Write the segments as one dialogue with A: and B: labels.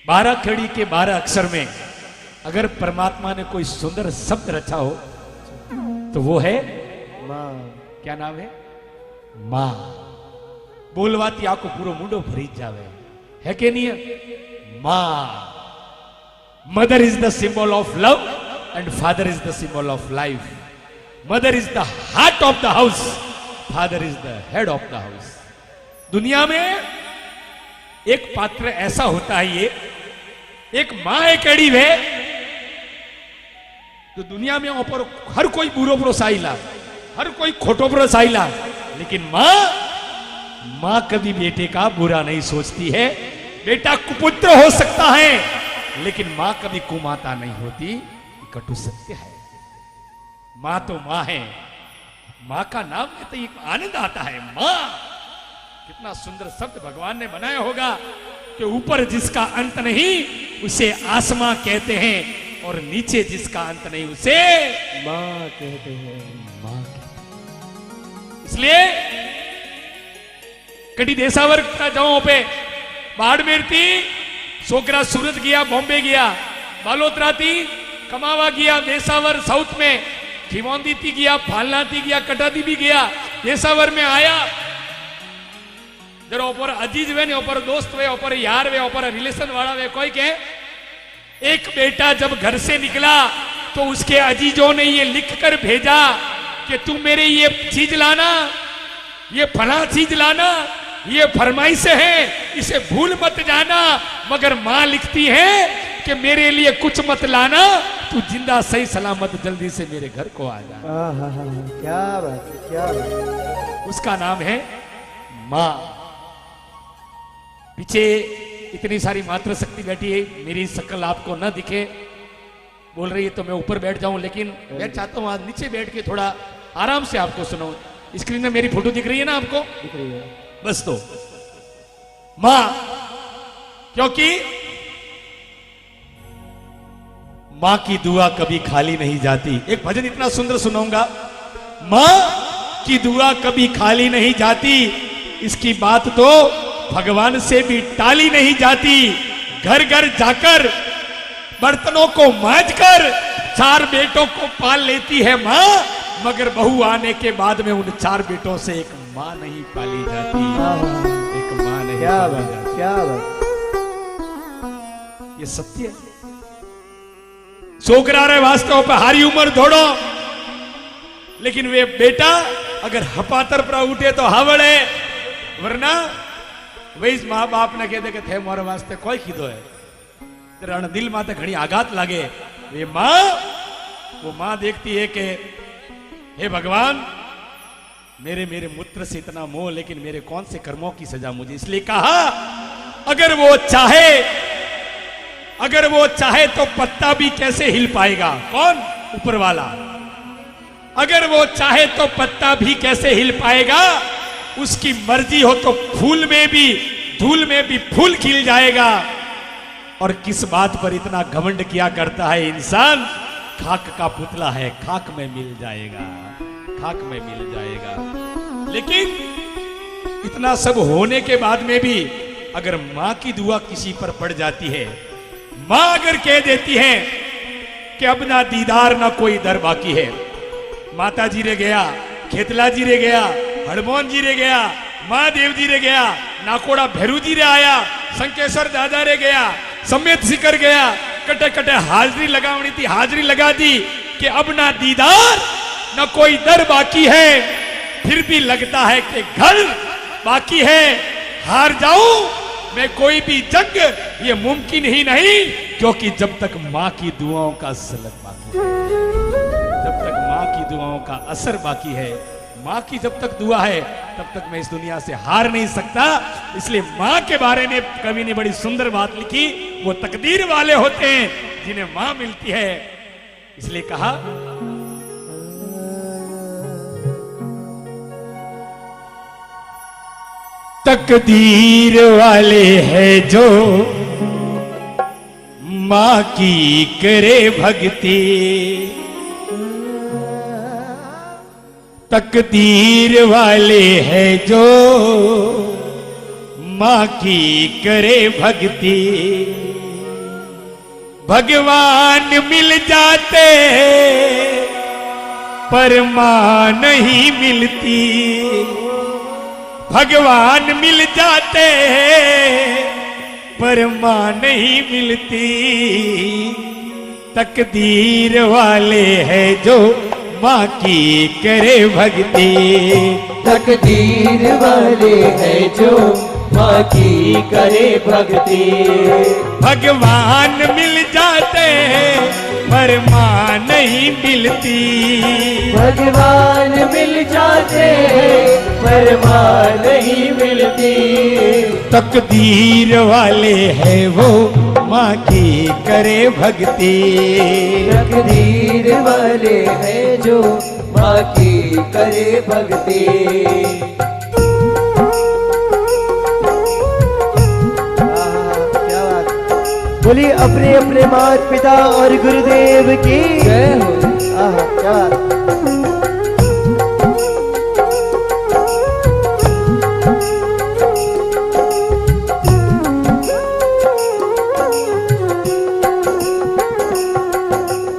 A: 12 खड़ी के 12 अक्षर में अगर परमात्मा ने कोई सुंदर शब्द रचा हो तो वो है
B: मां।
A: क्या नाम है? मां। बोलवाती आको पूरो मुंडो भरी जावे है के नहीं है? मां। Mother is the symbol of love and father is the symbol of life. Mother is the heart of the house, father is the head of the house. दुनिया में एक पात्र ऐसा होता है, ये एक मां एक एड़ी है तो दुनिया में ऊपर हर कोई बुरो प्रोसाइला, हर कोई खोटो प्रोसाइला, लेकिन मां कभी बेटे का बुरा नहीं सोचती है। बेटा कुपुत्र हो सकता है लेकिन मां कभी कुमाता नहीं होती, कटु सत्य है। मां तो मां है, मां का नाम लेते ही आनंद आता है। मां, कितना सुंदर शब्द भगवान ने बनाया होगा कि ऊपर जिसका अंत नहीं उसे आसमां कहते हैं और नीचे जिसका अंत नहीं उसे
B: मां कहते हैं।
A: मां कहते हैं। इसलिए कटी देसावर का जाओ पे बाड़मेर थी, छोकरा सूरत गया, बॉम्बे गया, बालोतरा थी, कमावा गया, देसावर साउथ में, खिमौंदी थी गया, फालना थी गया, कटादी भी गया, देसावर में आया। जरा ऊपर अजीज वे ने, ऊपर दोस्त वे, ऊपर यार वे, ऊपर रिलेशन वाला वे, कोई के एक बेटा जब घर से निकला तो उसके अजीजों ने ये लिख कर भेजा कि तू मेरे ये चीज लाना, ये फला चीज लाना, ये फरमाइश है, इसे भूल मत जाना। मगर मां लिखती है कि मेरे लिए कुछ मत लाना, तू जिंदा सही सलामत जल्दी से मेरे घर को आ जा।
B: क्या बात है, क्या बात है।
A: उसका नाम है मां। पीछे इतनी सारी मातृ शक्ति बैठी है, मेरी शक्ल आपको न दिखे, बोल रही है तो मैं ऊपर बैठ जाऊं, लेकिन मैं चाहता हूं आज नीचे बैठ के थोड़ा आराम से आपको सुनाऊं। स्क्रीन में मेरी फोटो दिख रही है ना आपको?
B: दिख रही है।
A: बस तो मां, क्योंकि मां की दुआ कभी खाली नहीं जाती। एक भजन इतना सुंदर सुनाऊंगा, मां की दुआ कभी खाली नहीं जाती, इसकी बात तो भगवान से भी टाली नहीं जाती। घर घर जाकर बर्तनों को मांजकर 4 बेटों को पाल लेती है मां, मगर बहू आने के बाद में उन 4 बेटों से एक मां नहीं पाली जाती, एक मां नहीं पाली जाती।
B: क्या बात,
A: ये सत्य है। छोकरा रे वास्तव पे हारी उम्र दौड़ो, लेकिन वे बेटा अगर हपातर पर उठे तो हावड़े, वरना वही माँ बाप ने कहते कि थे मोरे वास्ते कोई कीधो है, तेरा दिल माते घनी आघात लागे। वे माँ, वो माँ देखती है कि हे भगवान, मेरे मूत्र से इतना मोह, लेकिन मेरे कौन से कर्मों की सजा मुझे। इसलिए कहा अगर वो चाहे तो पत्ता भी कैसे हिल पाएगा। कौन? ऊपर वाला। अगर वो चाहे तो पत्ता भी कैसे हिल पाएगा, उसकी मर्जी हो तो फूल में भी, धूल में भी फूल खिल जाएगा। और किस बात पर इतना घमंड किया करता है इंसान? खाक का पुतला है, खाक में मिल जाएगा, खाक में मिल जाएगा। लेकिन इतना सब होने के बाद में भी अगर मां की दुआ किसी पर पड़ जाती है, मां अगर कह देती है कि अब ना दीदार ना कोई दर बाकी है, माता जी रे गया, खेतला जी रे गया, हड़मोहन जी रे गया, महादेव जी रे गया, नाकोड़ा भैरू जी रे आया, संकेश्वर दादा रे गया, समेत सिकर गया, कटे कटे हाजरी लगावनी थी, हाजरी लगा दी कि अब ना दीदार ना कोई दर बाकी है। फिर भी लगता है कि घर बाकी है। हार जाऊं मैं कोई भी जंग, ये मुमकिन ही नहीं, क्योंकि जब तक मां की दुआओं का सलत बाकी है, जब तक मां की दुआओं का असर बाकी है, मां की जब तक दुआ है तब तक मैं इस दुनिया से हार नहीं सकता। इसलिए मां के बारे में कवि ने बड़ी सुंदर बात लिखी, वो तकदीर वाले होते हैं जिन्हें मां मिलती है। इसलिए कहा तकदीर वाले हैं जो मां की करे भक्ति, तकदीर वाले हैं जो मां की करे भक्ति। भगवान मिल जाते पर मां नहीं मिलती, भगवान मिल जाते पर मां नहीं मिलती, तकदीर वाले है जो मां की करे भक्ति,
C: तकदीर वाले है जो माँ की करे भक्ति।
A: भगवान मिल जाते पर मां नहीं मिलती,
C: भगवान मिल जाते पर माँ नहीं मिलती,
A: तकदीर वाले है वो मां की करे भक्ति,
C: तकदीर वाले है जो माँ की करे भक्ति।
B: बोलिए अपने अपने माता पिता और गुरुदेव की
C: जय हो।
B: आहा, क्या बात।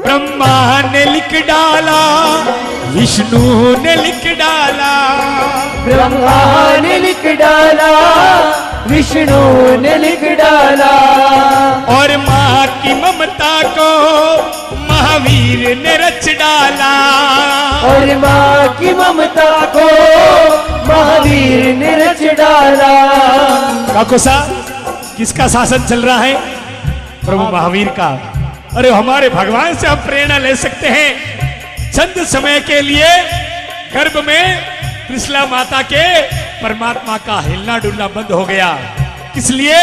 A: ब्रह्मा ने लिख डाला, विष्णु ने लिख डाला,
C: ब्रह्मा ने लिख डाला, विष्णु ने लिख डाला,
A: और मां की ममता को महावीर ने रच डाला,
C: और माँ की ममता को महावीर ने रच डाला।
A: काको साहब, किसका शासन चल रहा है? प्रभु महावीर का। अरे हमारे भगवान से हम प्रेरणा ले सकते हैं। चंद समय के लिए गर्भ में त्रिशला माता के परमात्मा का हिलना डुलना बंद हो गया। इसलिए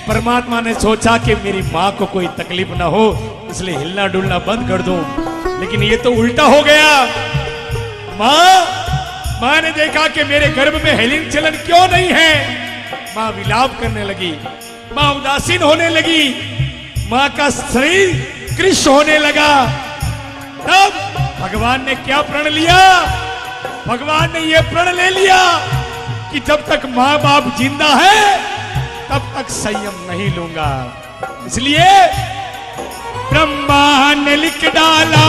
A: परमात्मा ने सोचा कि मेरी माँ को कोई तकलीफ ना हो, इसलिए हिलना डुलना बंद कर दूं। लेकिन ये तो उल्टा हो गया। माँ ने देखा कि मेरे गर्भ में हिलन चलन क्यों नहीं है। माँ विलाप करने लगी, माँ उदासीन होने लगी, माँ का शरीर कृश होने लगा। तब भगवान ने क्या प्रण लिया? भगवान ने यह प्रण ले लिया कि जब तक माँ बाप जिंदा है तब तक संयम नहीं लूंगा। इसलिए ब्रह्मा ने लिख डाला,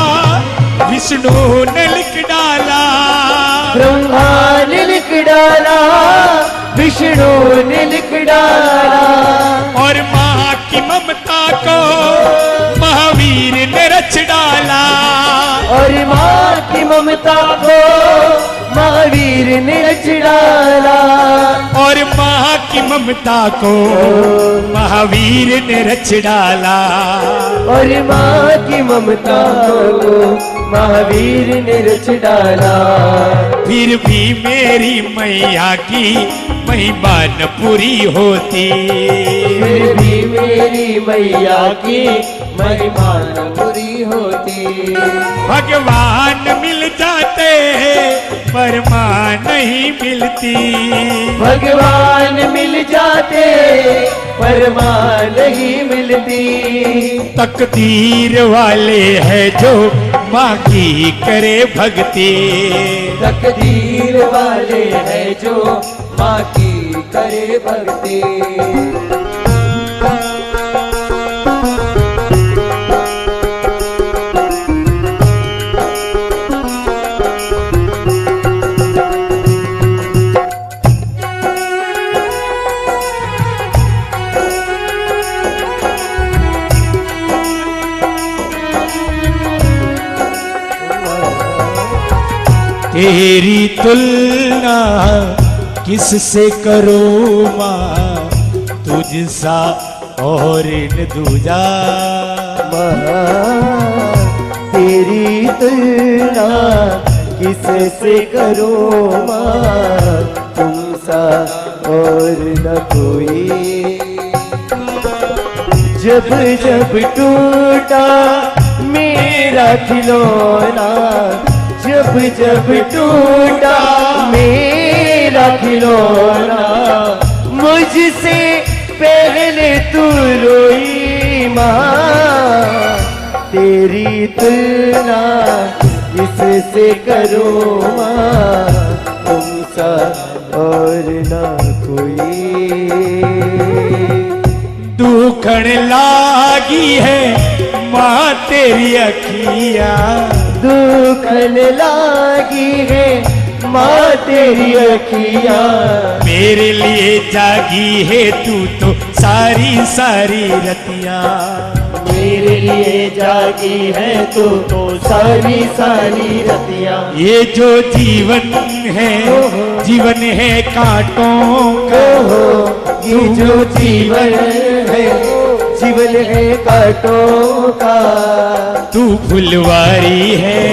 A: विष्णु ने लिख डाला,
C: ब्रह्मा ने लिख डाला, विष्णु ने लिख डाला,
A: और माँ की ममता को महावीर ने रच डाला,
C: और माँ की ममता को महावीर ने रच डाला,
A: और माँ की ममता को महावीर ने रच डाला,
C: और माँ की ममता को महावीर ने रच डाला।
A: फिर भी मेरी मैया की महिमा न पूरी होती,
C: फिर भी मेरी मैया की महिमा न पूरी होती।
A: भगवान मिल जाते पर माँ नहीं मिलती,
C: भगवान मिल जाते पर माँ नहीं मिलती,
A: तकदीर वाले है जो माँ की करे भक्ति,
C: तकदीर वाले है जो माँ की करे भक्ति।
A: तेरी तुलना किससे करूं माँ, तुझसा और न दूजा।
B: तेरी तुलना किससे करूं माँ, तुमसा और न कोई। जब जब टूटा मेरा खिलौना, जब जब टूटा मेरा खिलौना, मुझसे पहले तू रोई माँ। तेरी तुलना किससे करूं माँ, तुमसा और ना कोई।
A: दूर दुखण लागी है माँ तेरी अखिया,
C: दुखन लागी है माँ तेरी अखिया,
A: मेरे लिए जागी है तू तो सारी सारी रतिया,
C: मेरे लिए जागी है तू तो सारी सारी रतिया।
A: ये जो जीवन है जीवन है कांटों का,
C: ये जो जीवन है जीवन है कांटों का,
A: तू फुलवारी है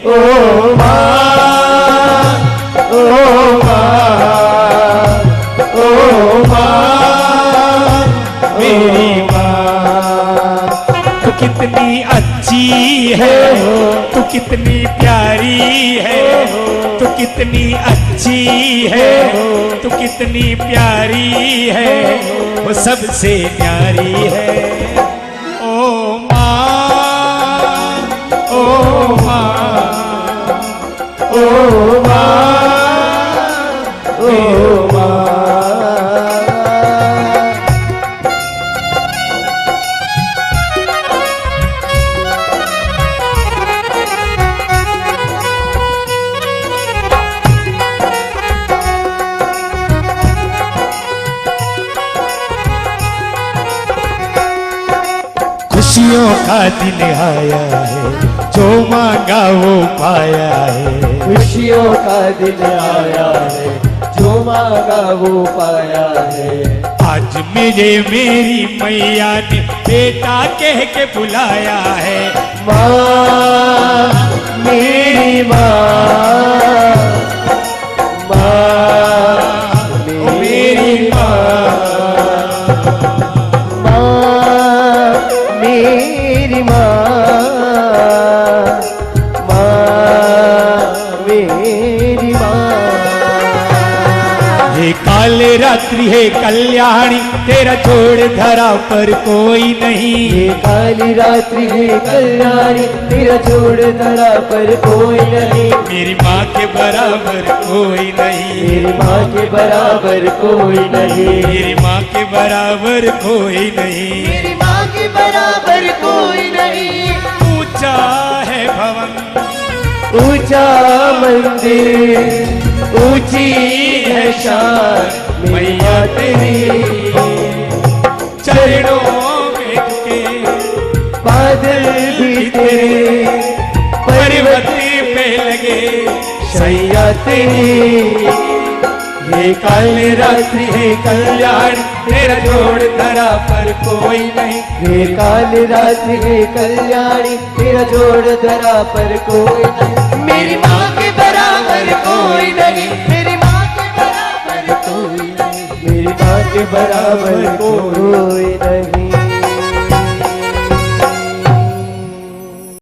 C: ओ माँ, ओ माँ, ओ माँ,
A: मेरी माँ। तू कितनी अच्छी है, तू कितनी प्यारी है, तू कितनी अच्छी है, तू कितनी प्यारी है, वो सबसे प्यारी है। ओ माँ, ओ माँ,
C: ओ माँ, ओ माँ।
A: खुशियों का दिन आया है, जो मांगा वो पाया है,
C: खुशियों का दिन आया है, जो मांगा वो पाया है।
A: आज मुझे मेरी मैया ने बेटा कह के बुलाया है।
C: माँ मेरी माँ, माँ मेरी माँ, माँ मेरी माँ, माँ मेरी माँ।
A: ये काल रात्रि है कल्याणी, तेरा छोड़ धरा पर कोई नहीं।
C: ये काली रात्रि है कल्याणी, तेरा छोड़ धरा पर कोई नहीं।
A: मेरी माँ के बराबर कोई नहीं,
C: मेरी माँ के बराबर कोई नहीं,
A: मेरी माँ के बराबर कोई नहीं।
C: मेरी माँ के बराबर कोई नहीं।
A: ऊंचा है भवन,
C: ऊंचा मंदिर, ऊंची है शान मैया तेरी।
A: चरणों में झुके
C: बादल भी तेरे,
A: पर्वत पे लगे
C: सैया तेरी।
A: ये काल रात्रि है कल्याण, तेरा जोड़ धरा पर कोई नहीं।
C: ये काल रात्रि है कल्याणी, तेरा जोड़ धरा पर कोई नहीं। मेरी माँ के बराबर कोई नहीं, मेरी माँ के बराबर कोई नहीं, मेरी माँ के बराबर कोई नहीं।